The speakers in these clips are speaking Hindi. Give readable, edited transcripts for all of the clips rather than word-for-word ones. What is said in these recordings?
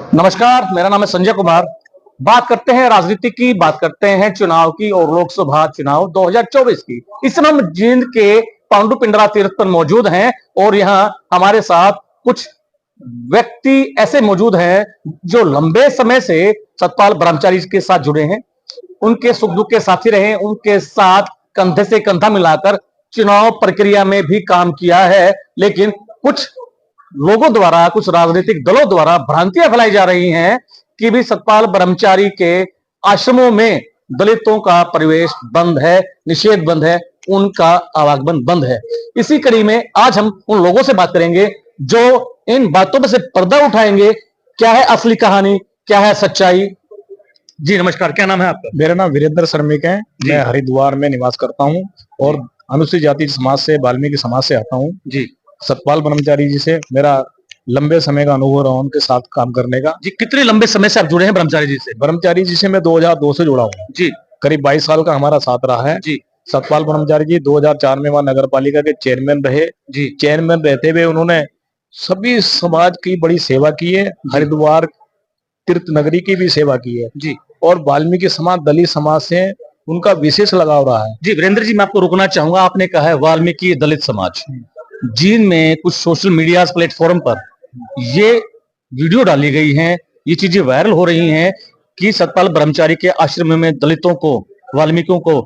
नमस्कार, मेरा नाम है संजय कुमार। बात करते हैं राजनीति की, बात करते हैं चुनाव की और लोकसभा चुनाव 2024 की। इस समय हम जींद के पांडु पिंडरा तीर्थ पर मौजूद हैं और यहाँ हमारे साथ कुछ व्यक्ति ऐसे मौजूद हैं जो लंबे समय से सतपाल ब्रह्मचारी के साथ जुड़े हैं, उनके सुख दुख के साथी रहे, उनके साथ कंधे से कंधा मिलाकर चुनाव प्रक्रिया में भी काम किया है। लेकिन कुछ लोगों द्वारा, कुछ राजनीतिक दलों द्वारा भ्रांतियां फैलाई जा रही हैं कि भी सतपाल ब्रह्मचारी के आश्रमों में दलितों का प्रवेश बंद है, निषेध बंद है, उनका आवागमन बंद है। इसी कड़ी में आज हम उन लोगों से बात करेंगे जो इन बातों में से पर्दा उठाएंगे। क्या है असली कहानी, क्या है सच्चाई। जी नमस्कार, क्या नाम है आपका? मेरा नाम वीरेंद्र शर्मिक है। मैं हरिद्वार में निवास करता हूँ और अनुसूचित जाति समाज से, वाल्मीकि समाज से आता हूँ। जी, सतपाल ब्रह्मचारी जी से मेरा लंबे समय का अनुभव रहा उनके साथ काम करने का। जी कितने लंबे समय से आप जुड़े हैं ब्रह्मचारी जी से? ब्रह्मचारी जी से मैं 2002 से जुड़ा हूँ। जी, करीब 22 साल का हमारा साथ रहा है। जी, सतपाल ब्रह्मचारी जी 2004 में वहां नगर पालिका के चेयरमैन रहे। जी, चेयरमैन रहते हुए उन्होंने सभी समाज की बड़ी सेवा की है। हरिद्वार तीर्थ नगरी की भी सेवा की है जी, और वाल्मीकि समाज, दलित समाज से उनका विशेष लगाव रहा है। जी। वीरेंद्र जी, मैं आपको रुकना चाहूंगा। आपने कहा है वाल्मीकि दलित समाज, जींद में कुछ सोशल मीडिया प्लेटफॉर्म पर ये वीडियो डाली गई हैं, ये चीजें वायरल हो रही हैं कि सतपाल ब्रह्मचारी के आश्रम में दलितों को, वाल्मीकियों को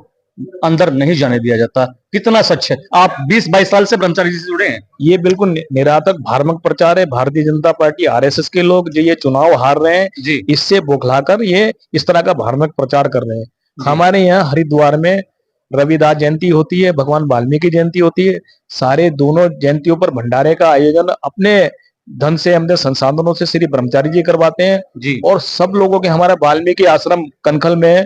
अंदर नहीं जाने दिया जाता। कितना सच है? आप 20-22 साल से ब्रह्मचारी जी से जुड़े हैं। ये बिल्कुल निरातक भ्रामक प्रचार है। भारतीय जनता पार्टी, आरएसएस के लोग जो ये चुनाव हार रहे हैं, जी, इससे बौखलाकर ये इस तरह का भ्रामक प्रचार कर रहे हैं। हमारे यहाँ हरिद्वार में रविदास जयंती होती है, भगवान वाल्मीकि जयंती होती है। सारे दोनों जयंतियों पर भंडारे का आयोजन अपने धन से, अपने संसाधनों से श्री ब्रह्मचारी जी करवाते हैं। जी, और सब लोगों के, हमारा वाल्मीकि आश्रम कनखल में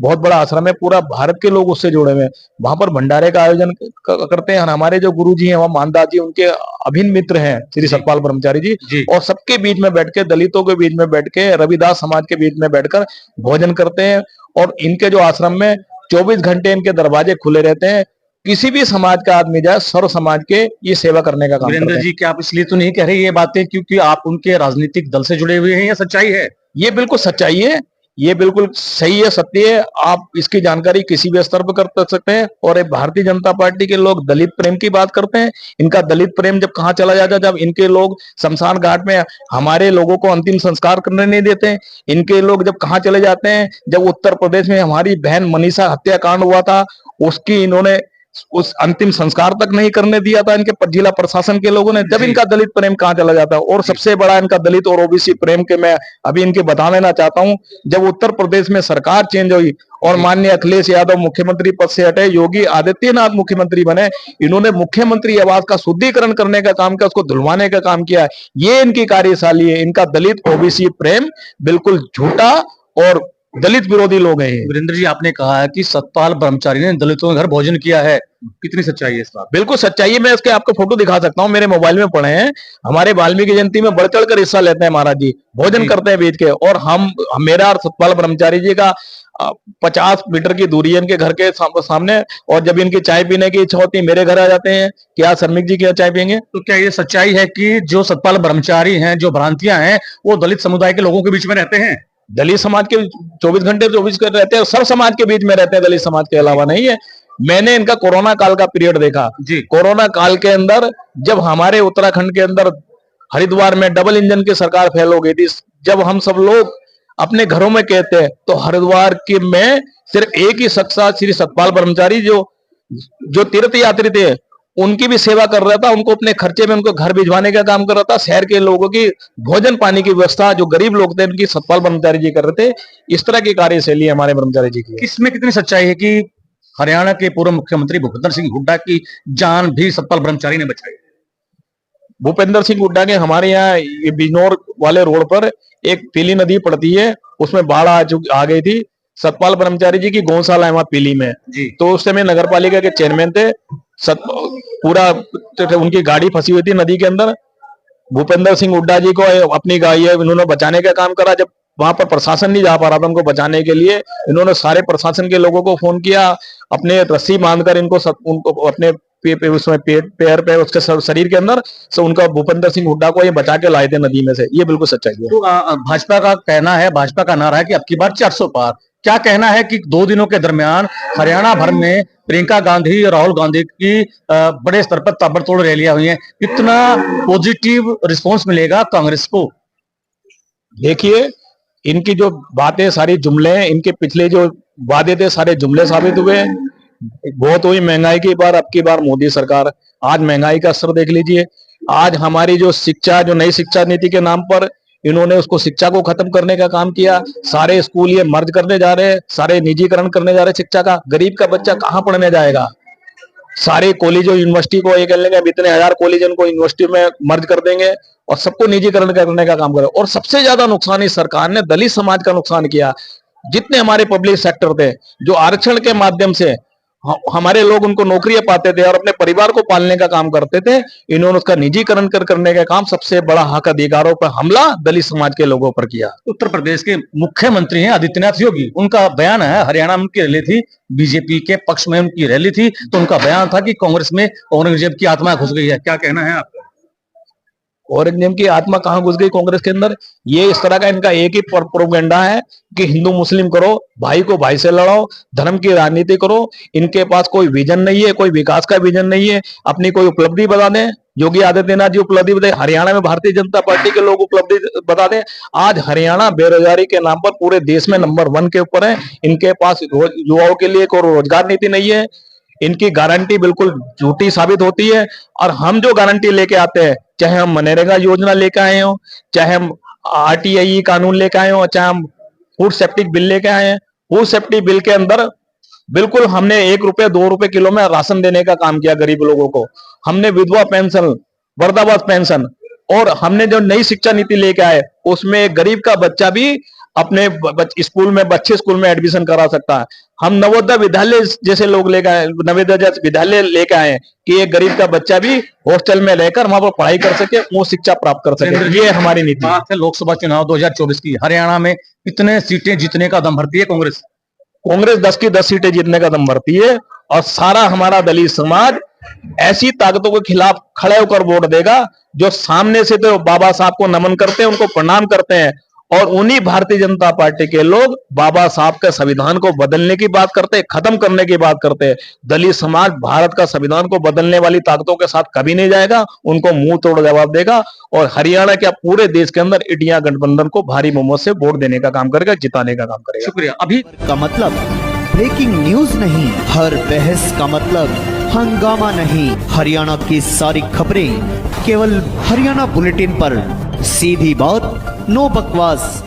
बहुत बड़ा आश्रम है, पूरा भारत के लोग उससे जुड़े हुए हैं। वहां पर भंडारे का आयोजन करते हैं। हमारे जो गुरु जी हैं वहाँ मानदास जी, उनके अभिन्न मित्र हैं श्री सतपाल ब्रह्मचारी जी। और सबके बीच में बैठ के, दलितों के बीच में बैठ के, रविदास समाज के बीच में बैठकर भोजन करते हैं। और इनके जो आश्रम में 24 घंटे इनके दरवाजे खुले रहते हैं। किसी भी समाज का आदमी जाए, सर्व समाज के ये सेवा करने का काम करते हैं। वीरेंद्र जी, क्या आप इसलिए तो नहीं कह रहे ये बातें क्योंकि आप उनके राजनीतिक दल से जुड़े हुए हैं, या सच्चाई है? ये बिल्कुल सच्चाई है, ये बिल्कुल सही है, सत्य है। आप इसकी जानकारी किसी भी स्तर पर कर सकते हैं। और भारतीय जनता पार्टी के लोग दलित प्रेम की बात करते हैं। इनका दलित प्रेम जब कहाँ चला जाता है, जब इनके लोग शमशान घाट में हमारे लोगों को अंतिम संस्कार करने नहीं देते। इनके लोग जब कहाँ चले जाते हैं, जब उत्तर प्रदेश में हमारी बहन मनीषा हत्याकांड हुआ था, उसकी इन्होंने उस अंतिम संस्कार तक नहीं करने दिया था इनके जिला प्रशासन के लोगों ने। जब इनका दलित प्रेम कहाँ चला जाता है। और सबसे बड़ा इनका दलित और ओबीसी प्रेम के मैं अभी इनके बता देना चाहता हूं। जब उत्तर प्रदेश में सरकार चेंज हुई और माननीय अखिलेश यादव मुख्यमंत्री पद से हटे, योगी आदित्यनाथ मुख्यमंत्री बने, इन्होंने मुख्यमंत्री आवास का शुद्धिकरण करने का काम किया, उसको धुलवाने का काम किया। ये इनकी कार्यशैली है। इनका दलित ओबीसी प्रेम बिल्कुल झूठा और दलित विरोधी लोग हैं। वीरेंद्र जी, आपने कहा है कि सतपाल ब्रह्मचारी ने दलितों के घर भोजन किया है, कितनी सच्चाई है इस बात? बिल्कुल सच्चाई है। मैं इसके आपको फोटो दिखा सकता हूँ, मेरे मोबाइल में पड़े हैं। हमारे वाल्मीकि जयंती में बढ़ चढ़कर हिस्सा लेते हैं महाराज जी, भोजन करते हैं बीच के। और हम, मेरा और सतपाल ब्रह्मचारी जी का 50 मीटर की दूरी है इनके घर के सामने। और जब इनकी चाय पीने की इच्छा होती है, मेरे घर आ जाते हैं कि आज शर्मिक जी क्या चाय पियेंगे। तो क्या ये सच्चाई है कि जो सतपाल ब्रह्मचारी हैं, जो भ्रांतियां हैं, वो दलित समुदाय के लोगों के बीच में रहते हैं? दलित समाज के 24 घंटे 24 कर रहते हैं, सब समाज के बीच में रहते हैं, दलित समाज के अलावा नहीं है। मैंने इनका कोरोना काल का पीरियड देखा जी। कोरोना काल के अंदर जब हमारे उत्तराखंड के अंदर हरिद्वार में डबल इंजन की सरकार फेल हो गई थी, जब हम सब लोग अपने घरों में कहते हैं, तो हरिद्वार के में सिर्फ एक ही शख्स श्री सतपाल ब्रह्मचारी जो जो तीर्थ यात्री थे, उनकी भी सेवा कर रहा था। उनको अपने खर्चे में उनको घर भिजवाने का काम कर रहा था। शहर के लोगों की भोजन पानी की व्यवस्था, जो गरीब लोग थे, उनकी सतपाल ब्रह्मचारी जी कर रहे थे। इस तरह की कार्यशैली हमारे ब्रह्मचारी जी की। इसमें कितनी सच्चाई है कि हरियाणा के पूर्व मुख्यमंत्री भूपेंद्र सिंह हुड्डा की जान भी सतपाल ब्रह्मचारी ने बचाई? भूपेंद्र सिंह हुड्डा के, हमारे यहाँ ये बिजनौर वाले रोड पर एक पीली नदी पड़ती है, उसमें बाढ़ आ गई थी। सतपाल ब्रह्मचारी जी की गौशाला है वहां पीली में जी। तो उस समय नगर पालिका के चेयरमैन थे। पूरा उनकी गाड़ी फंसी हुई थी नदी के अंदर। भूपेंद्र सिंह हुड्डा जी को अपनी गाय इन्होंने बचाने का काम करा। जब वहां पर प्रशासन नहीं जा पा रहा था उनको बचाने के लिए। इन्होंने सारे प्रशासन के लोगों को फोन किया, अपने रस्सी बांधकर उनको अपने उसमें पैर पे उसके शरीर के अंदर से उनका भूपेंद्र सिंह हुड्डा को ये बचा के लाए थे नदी में से। ये बिल्कुल सच्चाई है। तो भाजपा का कहना है, भाजपा का नारा है कि अब की बार 400 पार। क्या कहना है कि 2 दिनों के दरमियान हरियाणा भर में प्रियंका गांधी और राहुल गांधी की बड़े स्तर पर ताबड़तोड़ रैलियां हुई हैं, कितना पॉजिटिव रिस्पांस मिलेगा कांग्रेस को? देखिए, इनकी जो बातें सारी जुमले हैं, इनके पिछले जो वादे थे सारे जुमले साबित हुए। बहुत हुई महंगाई की बार, अब की बार मोदी सरकार। आज महंगाई का स्तर देख लीजिए। आज हमारी जो शिक्षा, जो नई शिक्षा नीति के नाम पर इन्होंने उसको शिक्षा को खत्म करने का काम किया। सारे स्कूल ये मर्ज करने जा रहे हैं, सारे निजीकरण करने जा रहे हैं शिक्षा का। गरीब का बच्चा कहाँ पढ़ने जाएगा? सारे कॉलेज और यूनिवर्सिटी को ये कर लेंगे, अब इतने 1000 कॉलेज इनको यूनिवर्सिटी में मर्ज कर देंगे और सबको निजीकरण करने का काम करें। और सबसे ज्यादा नुकसान इस सरकार ने दलित समाज का नुकसान किया। जितने हमारे पब्लिक सेक्टर थे, जो आरक्षण के माध्यम से हमारे लोग उनको नौकरियां पाते थे और अपने परिवार को पालने का काम करते थे, इन्होंने उसका निजीकरण करने का काम, सबसे बड़ा हक अधिकारों पर हमला दलित समाज के लोगों पर किया। उत्तर प्रदेश के मुख्यमंत्री हैं आदित्यनाथ योगी, उनका बयान है, हरियाणा में उनकी रैली थी, बीजेपी के पक्ष में उनकी रैली थी, तो उनका बयान था कि कांग्रेस में औरंगजेब की आत्मा घुस गई है। क्या कहना है आपका? औरंगजेब की आत्मा कहां घुस गई कांग्रेस के अंदर? ये इस तरह का इनका एक ही प्रोपेगेंडा है कि हिंदू मुस्लिम करो, भाई को भाई से लड़ाओ, धर्म की राजनीति करो। इनके पास कोई विजन नहीं है, कोई विकास का विजन नहीं है। अपनी कोई उपलब्धि बता दें, योगी आदित्यनाथ जी उपलब्धि बताए, हरियाणा में भारतीय जनता पार्टी के लोग उपलब्धि बता दें। आज हरियाणा बेरोजगारी के नाम पर पूरे देश में नंबर 1 के ऊपर है। इनके पास युवाओं के लिए कोई रोजगार नीति नहीं है। इनकी गारंटी बिल्कुल झूठी साबित होती है। और हम जो गारंटी लेके आते हैं, चाहे हम मनरेगा योजना लेके आए हो, चाहे हम RTI कानून लेके आए हो, चाहे हम फूड सेफ्टी बिल लेके आए हैं, फूड सेफ्टी बिल के अंदर बिल्कुल हमने 1 रुपए 2 रुपए किलो में राशन देने का काम किया गरीब लोगों को। हमने विधवा पेंशन, वृद्धावस्थ पेंशन, और हमने जो नई शिक्षा नीति लेके आए उसमें एक गरीब का बच्चा भी अपने स्कूल में, अच्छे स्कूल में एडमिशन करा सकता है। हम नवोदय विद्यालय जैसे लोग लेके आए, नवोदय विद्यालय लेके आए कि एक गरीब का बच्चा भी हॉस्टल में रहकर वहां पर पढ़ाई कर सके, वो शिक्षा प्राप्त कर सके। ये हमारी नीति है। लोकसभा चुनाव 2024 की हरियाणा में कितने सीटें जीतने का दम भरती है कांग्रेस? कांग्रेस 10 की 10 सीटें जीतने का दम भरती है और सारा हमारा दलित समाज ऐसी ताकतों के खिलाफ खड़े होकर वोट देगा जो सामने से तो बाबा साहब को नमन करते हैं, उनको प्रणाम करते हैं, और उन्हीं भारतीय जनता पार्टी के लोग बाबा साहब के संविधान को बदलने की बात करते हैं, खत्म करने की बात करते हैं। दलित समाज भारत का संविधान को बदलने वाली ताकतों के साथ कभी नहीं जाएगा, उनको मुंह तोड़ जवाब देगा और हरियाणा के पूरे देश के अंदर इंडिया गठबंधन को भारी बहुमत से वोट देने का काम करेगा, जिताने का काम करेगा। शुक्रिया। अभी का मतलब ब्रेकिंग न्यूज नहीं, हर बहस का मतलब हंगामा नहीं। हरियाणा की सारी खबरें केवल हरियाणा बुलेटिन पर, सीधी बात, नो बकवास।